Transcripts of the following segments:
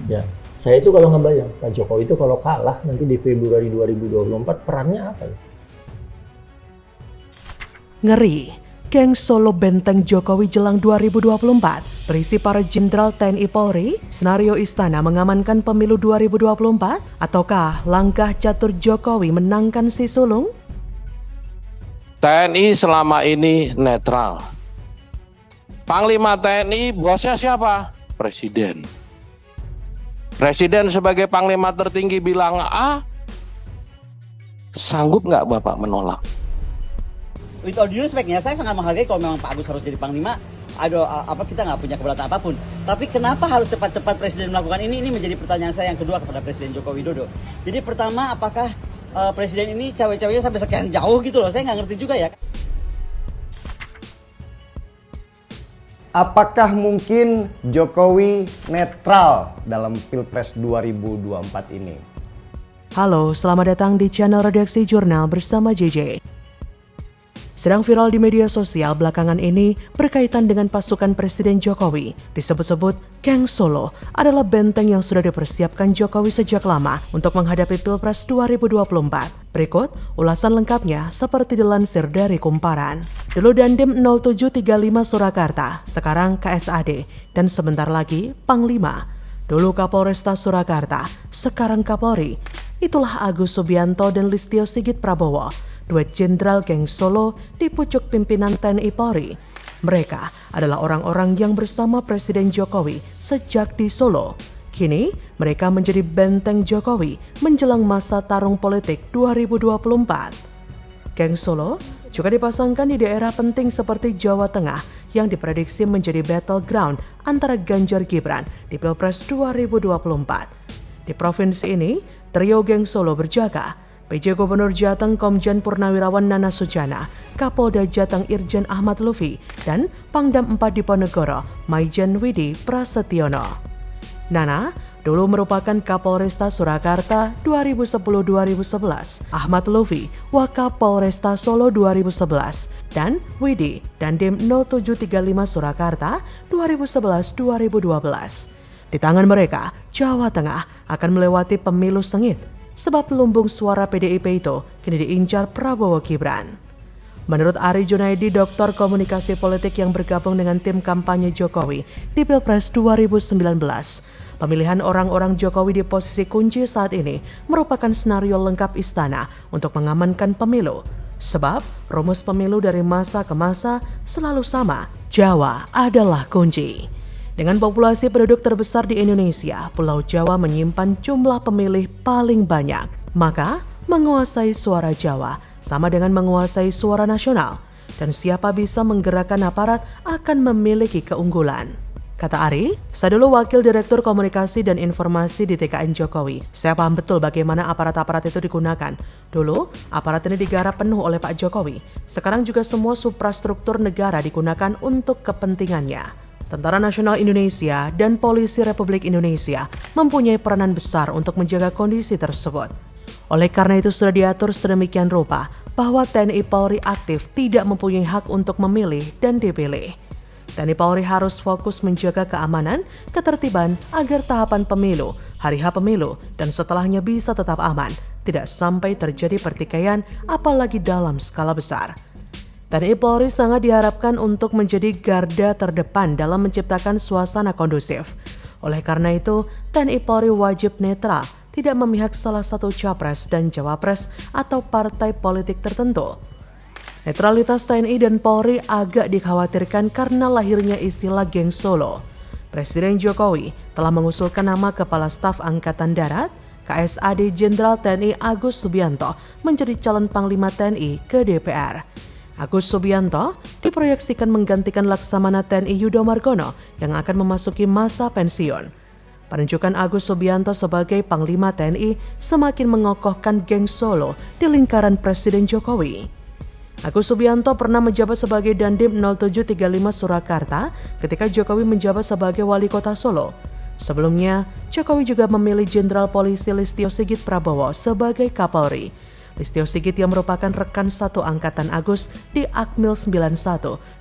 Ya, saya itu kalau ngebayang Pak Jokowi itu kalau kalah nanti di Februari 2024 perannya apa ya? Ngeri, geng Solo benteng Jokowi jelang 2024 berisi para jenderal TNI Polri, senario istana mengamankan pemilu 2024, ataukah langkah catur Jokowi menangkan si sulung? TNI selama ini netral. Panglima TNI bosnya siapa? Presiden. Presiden sebagai panglima tertinggi bilang A, sanggup nggak Bapak menolak? With all due respect-nya, saya sangat menghargai kalau memang Pak Agus harus jadi panglima. Kita nggak punya keberatan apapun. Tapi kenapa harus cepat-cepat Presiden melakukan ini? Ini menjadi pertanyaan saya yang kedua kepada Presiden Joko Widodo. Jadi pertama, apakah Presiden ini cawe-cawenya sampai sekian jauh gitu loh? Saya nggak ngerti juga ya. Apakah mungkin Jokowi netral dalam Pilpres 2024 ini? Halo, selamat datang di channel Redaksi Jurnal bersama JJ. Sedang viral di media sosial belakangan ini berkaitan dengan pasukan Presiden Jokowi. Disebut-sebut Geng Solo adalah benteng yang sudah dipersiapkan Jokowi sejak lama untuk menghadapi Pilpres 2024. Berikut ulasan lengkapnya seperti dilansir dari Kumparan. Dulu Dandim 0735 Surakarta, sekarang KSAD, dan sebentar lagi Panglima. Dulu Kapolresta Surakarta, sekarang Kapolri. Itulah Agus Subianto dan Listio Sigit Prabowo, dua jenderal geng Solo di pucuk pimpinan TNI Polri. Mereka adalah orang-orang yang bersama Presiden Jokowi sejak di Solo. Kini mereka menjadi benteng Jokowi menjelang masa tarung politik 2024. Geng Solo juga dipasangkan di daerah penting seperti Jawa Tengah yang diprediksi menjadi battleground antara Ganjar Gibran di Pilpres 2024. Di provinsi ini, trio Geng Solo berjaga. PJ Gubernur Jateng Komjen Purnawirawan Nana Sujana, Kapolda Jateng Irjen Ahmad Lufi, dan Pangdam 4 Diponegoro, Maijen Widi Prasetyono. Nana dulu merupakan Kapolresta Surakarta 2010-2011, Ahmad Lufi Wakapolresta Solo 2011, dan Widi Dandim 0735 Surakarta 2011-2012. Di tangan mereka, Jawa Tengah akan melewati pemilu sengit, sebab lumbung suara PDIP itu kini diincar Prabowo Gibran. Menurut Ari Junaidi, doktor komunikasi politik yang bergabung dengan tim kampanye Jokowi di Pilpres 2019, pemilihan orang-orang Jokowi di posisi kunci saat ini merupakan senario lengkap istana untuk mengamankan pemilu. Sebab rumus pemilu dari masa ke masa selalu sama, Jawa adalah kunci. Dengan populasi penduduk terbesar di Indonesia, Pulau Jawa menyimpan jumlah pemilih paling banyak. Maka, menguasai suara Jawa sama dengan menguasai suara nasional. Dan siapa bisa menggerakkan aparat akan memiliki keunggulan. Kata Ari, saya dulu Wakil Direktur Komunikasi dan Informasi di TKN Jokowi. Saya paham betul bagaimana aparat-aparat itu digunakan. Dulu, aparat ini digarap penuh oleh Pak Jokowi. Sekarang juga semua suprastruktur negara digunakan untuk kepentingannya. Tentara Nasional Indonesia dan Polisi Republik Indonesia mempunyai peranan besar untuk menjaga kondisi tersebut. Oleh karena itu sudah diatur sedemikian rupa bahwa TNI Polri aktif tidak mempunyai hak untuk memilih dan dipilih. TNI Polri harus fokus menjaga keamanan, ketertiban agar tahapan pemilu, hari H pemilu, dan setelahnya bisa tetap aman, tidak sampai terjadi pertikaian apalagi dalam skala besar. TNI Polri sangat diharapkan untuk menjadi garda terdepan dalam menciptakan suasana kondusif. Oleh karena itu, TNI Polri wajib netral, tidak memihak salah satu capres dan cawapres atau partai politik tertentu. Netralitas TNI dan Polri agak dikhawatirkan karena lahirnya istilah Geng Solo. Presiden Jokowi telah mengusulkan nama Kepala Staf Angkatan Darat, KSAD Jenderal TNI Agus Subianto menjadi calon Panglima TNI ke DPR. Agus Subianto diproyeksikan menggantikan Laksamana TNI Yudo Margono yang akan memasuki masa pensiun. Penunjukan Agus Subianto sebagai Panglima TNI semakin mengokohkan Geng Solo di lingkaran Presiden Jokowi. Agus Subianto pernah menjabat sebagai Dandim 0735 Surakarta ketika Jokowi menjabat sebagai Wali Kota Solo. Sebelumnya, Jokowi juga memilih Jenderal Polisi Listio Sigit Prabowo sebagai Kapolri. Listio Sigit yang merupakan rekan satu angkatan Agus di Akmil 91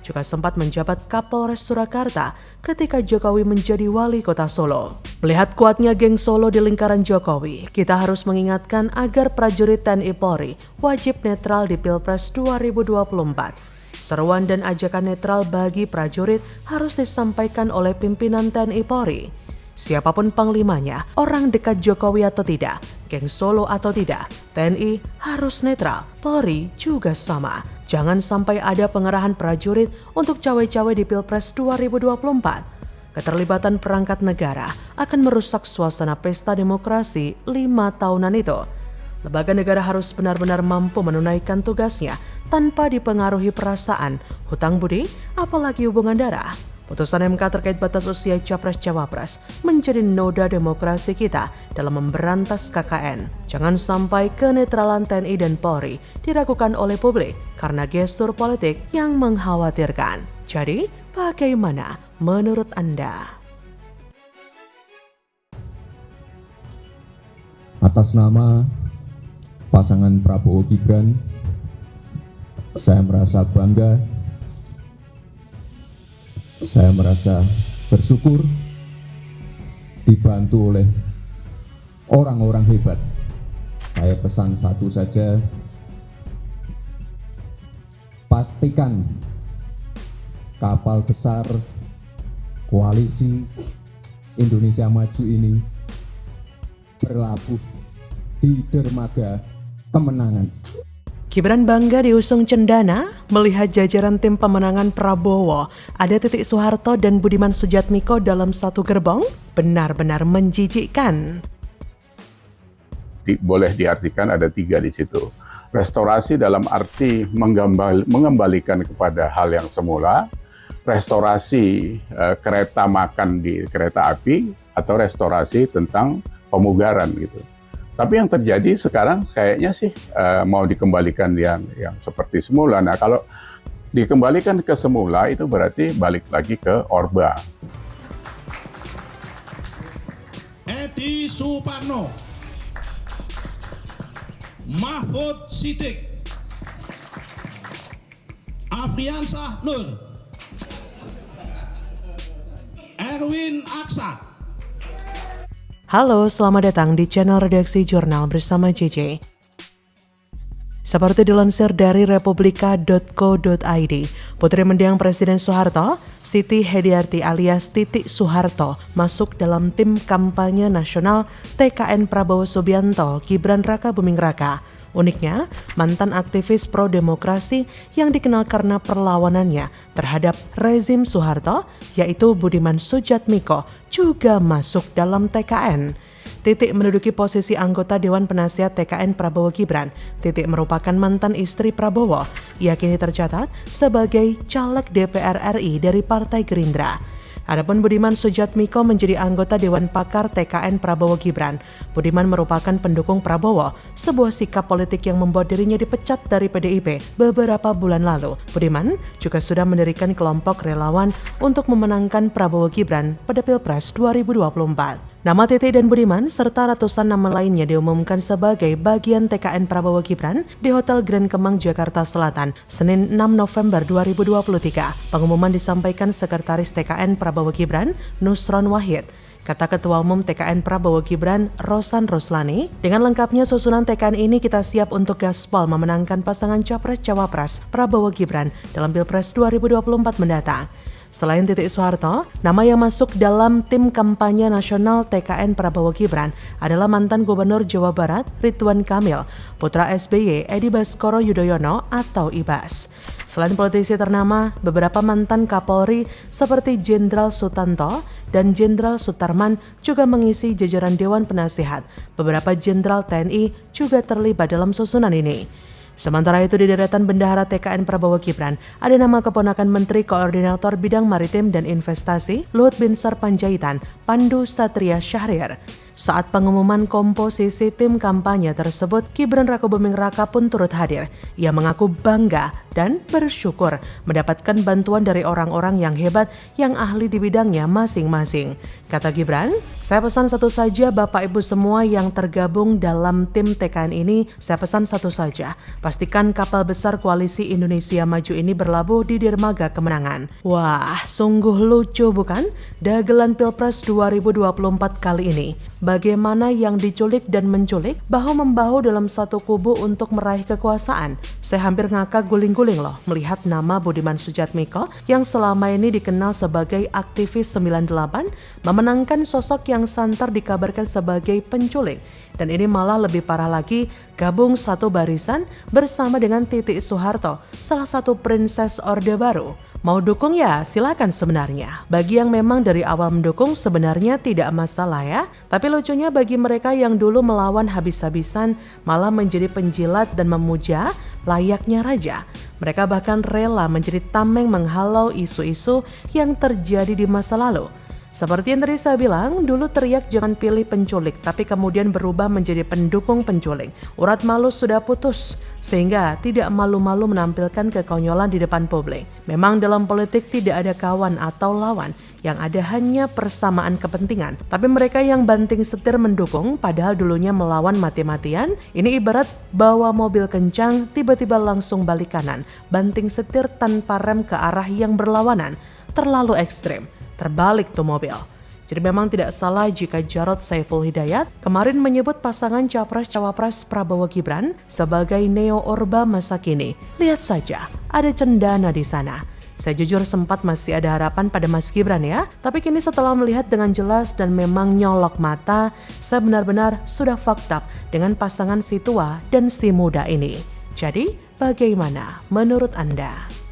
juga sempat menjabat Kapolres Surakarta ketika Jokowi menjadi wali kota Solo. Melihat kuatnya geng Solo di lingkaran Jokowi, kita harus mengingatkan agar prajurit TNI Polri wajib netral di Pilpres 2024. Seruan dan ajakan netral bagi prajurit harus disampaikan oleh pimpinan TNI Polri. Siapapun panglimanya, orang dekat Jokowi atau tidak, geng Solo atau tidak, TNI harus netral, Polri juga sama. Jangan sampai ada pengerahan prajurit untuk cawe-cawe di Pilpres 2024. Keterlibatan perangkat negara akan merusak suasana pesta demokrasi 5 tahunan itu. Lembaga negara harus benar-benar mampu menunaikan tugasnya tanpa dipengaruhi perasaan, hutang budi, apalagi hubungan darah. Putusan MK terkait batas usia Capres-Cawapres menjadi noda demokrasi kita dalam memberantas KKN. Jangan sampai kenetralan TNI dan Polri diragukan oleh publik karena gestur politik yang mengkhawatirkan. Jadi, bagaimana menurut Anda? Atas nama pasangan Prabowo Gibran, saya merasa bangga. Saya merasa bersyukur dibantu oleh orang-orang hebat. Saya pesan satu saja, pastikan kapal besar koalisi Indonesia Maju ini berlabuh di dermaga kemenangan. Gibran bangga diusung Cendana, melihat jajaran tim pemenangan Prabowo, ada Titik Soeharto dan Budiman Sujatmiko dalam satu gerbong, benar-benar menjijikkan. Boleh diartikan ada 3 di situ. Restorasi dalam arti mengembalikan kepada hal yang semula, restorasi kereta makan di kereta api, atau restorasi tentang pemugaran gitu. Tapi yang terjadi sekarang kayaknya sih mau dikembalikan yang seperti semula. Nah, kalau dikembalikan ke semula itu berarti balik lagi ke Orba. Edi Suparno, Mahfud Siddiq, Afriansah Nur, Erwin Aksa. Halo, selamat datang di channel Redaksi Jurnal bersama JJ. Seperti dilansir dari republika.co.id, putri mendiang Presiden Soeharto, Siti Hediarti alias Titik Soeharto, masuk dalam tim kampanye nasional TKN Prabowo Subianto Gibran Raka Buming Raka. Uniknya, mantan aktivis pro-demokrasi yang dikenal karena perlawanannya terhadap rezim Soeharto, yaitu Budiman Sujatmiko, juga masuk dalam TKN. Titik menduduki posisi anggota Dewan Penasihat TKN Prabowo Gibran. Titik merupakan mantan istri Prabowo. Ia kini tercatat sebagai caleg DPR RI dari Partai Gerindra. Adapun Budiman Sujatmiko menjadi anggota Dewan Pakar TKN Prabowo Gibran. Budiman merupakan pendukung Prabowo, sebuah sikap politik yang membuat dirinya dipecat dari PDIP beberapa bulan lalu. Budiman juga sudah mendirikan kelompok relawan untuk memenangkan Prabowo Gibran pada Pilpres 2024. Nama Titik dan Budiman serta ratusan nama lainnya diumumkan sebagai bagian TKN Prabowo Gibran di Hotel Grand Kemang, Jakarta Selatan, Senin 6 November 2023. Pengumuman disampaikan Sekretaris TKN Prabowo Gibran, Nusron Wahid. Kata Ketua Umum TKN Prabowo Gibran, Rosan Roslani, dengan lengkapnya susunan TKN ini kita siap untuk gaspol memenangkan pasangan Capres-Cawapres Prabowo Gibran dalam Pilpres 2024 mendatang. Selain Titik Soeharto, nama yang masuk dalam tim kampanye nasional TKN Prabowo Gibran adalah mantan Gubernur Jawa Barat Ridwan Kamil, putra SBY Edi Baskoro Yudhoyono atau Ibas. Selain politisi ternama, beberapa mantan Kapolri seperti Jenderal Sutanto dan Jenderal Sutarman juga mengisi jajaran Dewan Penasihat. Beberapa Jenderal TNI juga terlibat dalam susunan ini. Sementara itu di deretan bendahara TKN Prabowo Gibran, ada nama keponakan Menteri Koordinator Bidang Maritim dan Investasi Luhut Binsar Panjaitan, Pandu Satria Syahrir. Saat pengumuman komposisi tim kampanye tersebut, Gibran Rakabuming Raka pun turut hadir. Ia mengaku bangga dan bersyukur mendapatkan bantuan dari orang-orang yang hebat yang ahli di bidangnya masing-masing. Kata Gibran, "Saya pesan satu saja Bapak Ibu semua yang tergabung dalam tim TKN ini, saya pesan satu saja. Pastikan kapal besar Koalisi Indonesia Maju ini berlabuh di dermaga kemenangan." Wah, sungguh lucu bukan? Dagelan Pilpres 2024 kali ini. Bagaimana yang diculik dan menculik bahu-membahu dalam satu kubu untuk meraih kekuasaan. Saya hampir ngakak guling-guling loh melihat nama Budiman Sujatmiko yang selama ini dikenal sebagai aktivis 98 memenangkan sosok yang santer dikabarkan sebagai penculik. Dan ini malah lebih parah lagi, gabung satu barisan bersama dengan Titik Soeharto, salah satu princess Orde Baru. Mau dukung ya silakan sebenarnya. Bagi yang memang dari awal mendukung sebenarnya tidak masalah ya. Tapi lucunya bagi mereka yang dulu melawan habis-habisan malah menjadi penjilat dan memuja layaknya raja. Mereka bahkan rela menjadi tameng menghalau isu-isu yang terjadi di masa lalu. Seperti yang tadi saya bilang, dulu teriak jangan pilih penculik, tapi kemudian berubah menjadi pendukung penculik. Urat malu sudah putus, sehingga tidak malu-malu menampilkan kekonyolan di depan publik. Memang dalam politik tidak ada kawan atau lawan, yang ada hanya persamaan kepentingan. Tapi mereka yang banting setir mendukung, padahal dulunya melawan mati-matian, ini ibarat bawa mobil kencang, tiba-tiba langsung balik kanan, banting setir tanpa rem ke arah yang berlawanan. Terlalu ekstrim. Terbalik tuh mobil. Jadi memang tidak salah jika Jarod Saiful Hidayat kemarin menyebut pasangan Capres-Cawapres Prabowo Gibran sebagai Neo Orba masa kini. Lihat saja, ada cendana di sana. Saya jujur sempat masih ada harapan pada Mas Gibran ya, tapi kini setelah melihat dengan jelas dan memang nyolok mata, saya benar-benar sudah fucked up dengan pasangan si tua dan si muda ini. Jadi, bagaimana menurut Anda?